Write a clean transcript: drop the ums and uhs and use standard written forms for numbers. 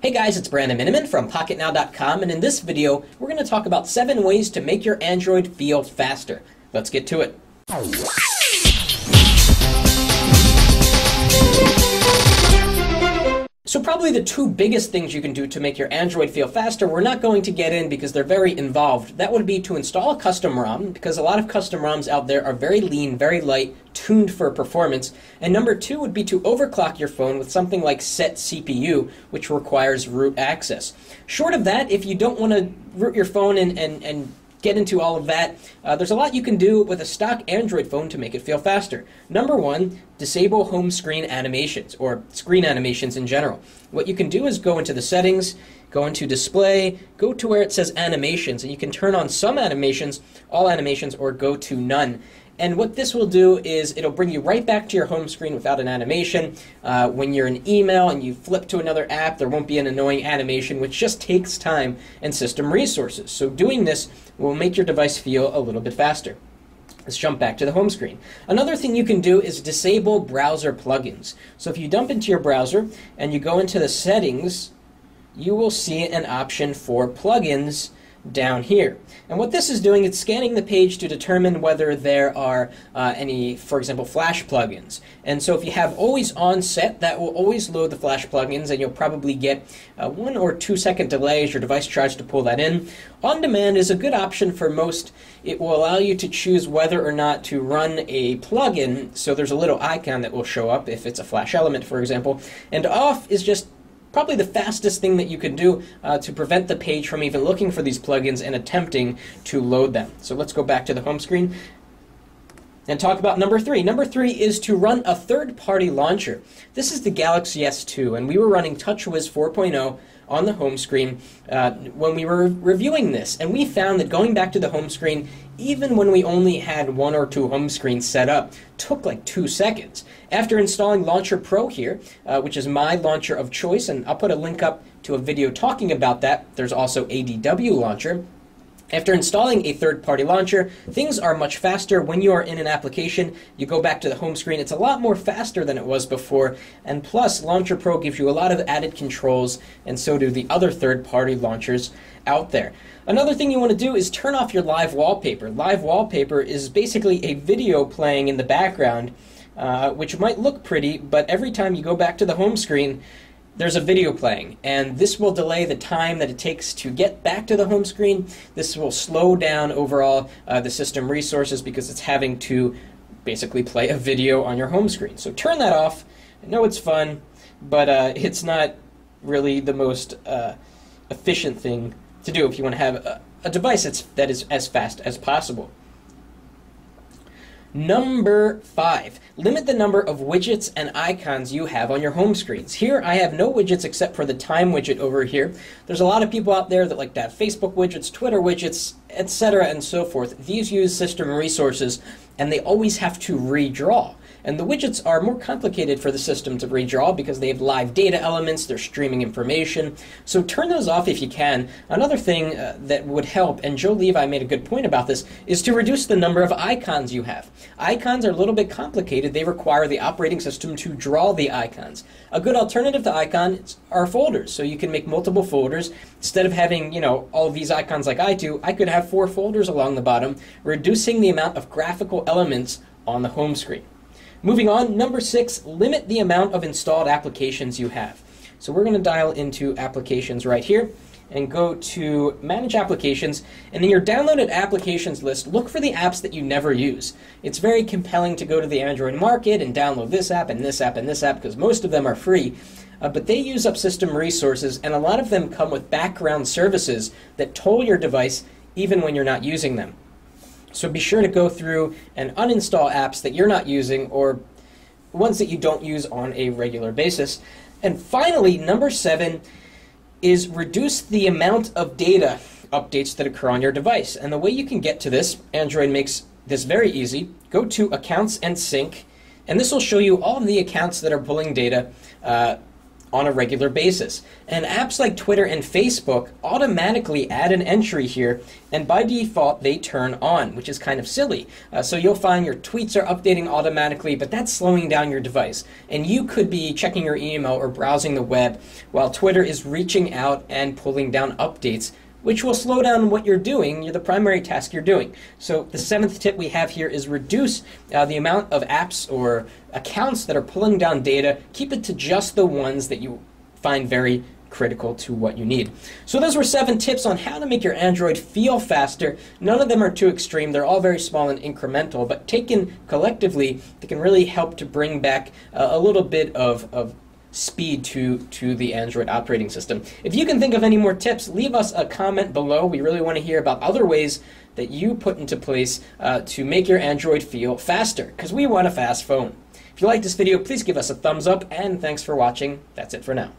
Hey guys, it's Brandon Miniman from PocketNow.com, and in this video, we're going to talk about 7 ways to make your Android feel faster. Let's get to it. So probably the 2 biggest things you can do to make your Android feel faster, we're not going to get in because they're very involved. That would be to install a custom ROM, because a lot of custom ROMs out there are very lean, very light, tuned for performance. And number 2 would be to overclock your phone with something like set CPU, which requires root access. Short of that, if you don't want to root your phone and get into all of that, there's a lot you can do with a stock Android phone to make it feel faster. Number 1, disable home screen animations, or screen animations in general. What you can do is go into the settings, go into display, go to where it says animations, and you can turn on some animations, all animations, or go to none. And what this will do is it'll bring you right back to your home screen without an animation. When you're in email and you flip to another app, there won't be an annoying animation, which just takes time and system resources. So doing this will make your device feel a little bit faster. Let's jump back to the home screen. Another thing you can do is disable browser plugins. So if you dump into your browser and you go into the settings, you will see an option for plugins down here. And what this is doing, it's scanning the page to determine whether there are any, for example, Flash plugins. And so if you have always on set, that will always load the Flash plugins, and you'll probably get 1 or 2 second delay as your device tries to pull that in. On demand is a good option for most. It will allow you to choose whether or not to run a plugin, so there's a little icon that will show up if it's a Flash element, for example. And off is just probably the fastest thing that you can do to prevent the page from even looking for these plugins and attempting to load them. So let's go back to the home screen and talk about number 3. Number 3 is to run a third-party launcher. This is the Galaxy S2, and we were running TouchWiz 4.0 on the home screen when we were reviewing this, and we found that going back to the home screen, even when we only had 1 or 2 home screens set up, took like 2 seconds. After installing LauncherPro here, which is my launcher of choice, and I'll put a link up to a video talking about that. There's also ADW Launcher. After installing a third-party launcher, things are much faster. When you are in an application, you go back to the home screen, it's a lot more faster than it was before, and plus LauncherPro gives you a lot of added controls, and so do the other third-party launchers out there. Another thing you want to do is turn off your live wallpaper. Live wallpaper is basically a video playing in the background, which might look pretty, but every time you go back to the home screen, there's a video playing, and this will delay the time that it takes to get back to the home screen. This will slow down overall the system resources because it's having to basically play a video on your home screen. So turn that off. I know it's fun, but it's not really the most efficient thing to do if you want to have a device that is as fast as possible. Number 5, limit the number of widgets and icons you have on your home screens. Here I have no widgets except for the time widget over here. There's a lot of people out there that like to have Facebook widgets, Twitter widgets, etc. and so forth. These use system resources and they always have to redraw. And the widgets are more complicated for the system to redraw because they have live data elements, they're streaming information. So turn those off if you can. Another thing that would help, and Joe Levi made a good point about this, is to reduce the number of icons you have. Icons are a little bit complicated. They require the operating system to draw the icons. A good alternative to icons are folders. So you can make multiple folders. Instead of having, you know, all of these icons like I do, I could have 4 folders along the bottom, reducing the amount of graphical elements on the home screen. Moving on, number 6, limit the amount of installed applications you have. So we're going to dial into applications right here and go to Manage Applications, and in your downloaded applications list, look for the apps that you never use. It's very compelling to go to the Android market and download this app and this app and this app because most of them are free, but they use up system resources, and a lot of them come with background services that toll your device even when you're not using them. So be sure to go through and uninstall apps that you're not using or ones that you don't use on a regular basis. And finally, number 7 is reduce the amount of data updates that occur on your device. And the way you can get to this, Android makes this very easy. Go to Accounts and Sync, and this will show you all of the accounts that are pulling data on a regular basis. And apps like Twitter and Facebook automatically add an entry here, and by default they turn on, which is kind of silly. So you'll find your tweets are updating automatically, but that's slowing down your device. And you could be checking your email or browsing the web while Twitter is reaching out and pulling down updates, which will slow down what you're doing, the primary task you're doing. So the 7th tip we have here is reduce the amount of apps or accounts that are pulling down data. Keep it to just the ones that you find very critical to what you need. So those were 7 tips on how to make your Android feel faster. None of them are too extreme. They're all very small and incremental, but taken collectively, they can really help to bring back a little bit of speed to the Android operating system. If you can think of any more tips, leave us a comment below. We really want to hear about other ways that you put into place to make your Android feel faster, because we want a fast phone. If you like this video, please give us a thumbs up, and thanks for watching. That's it for now.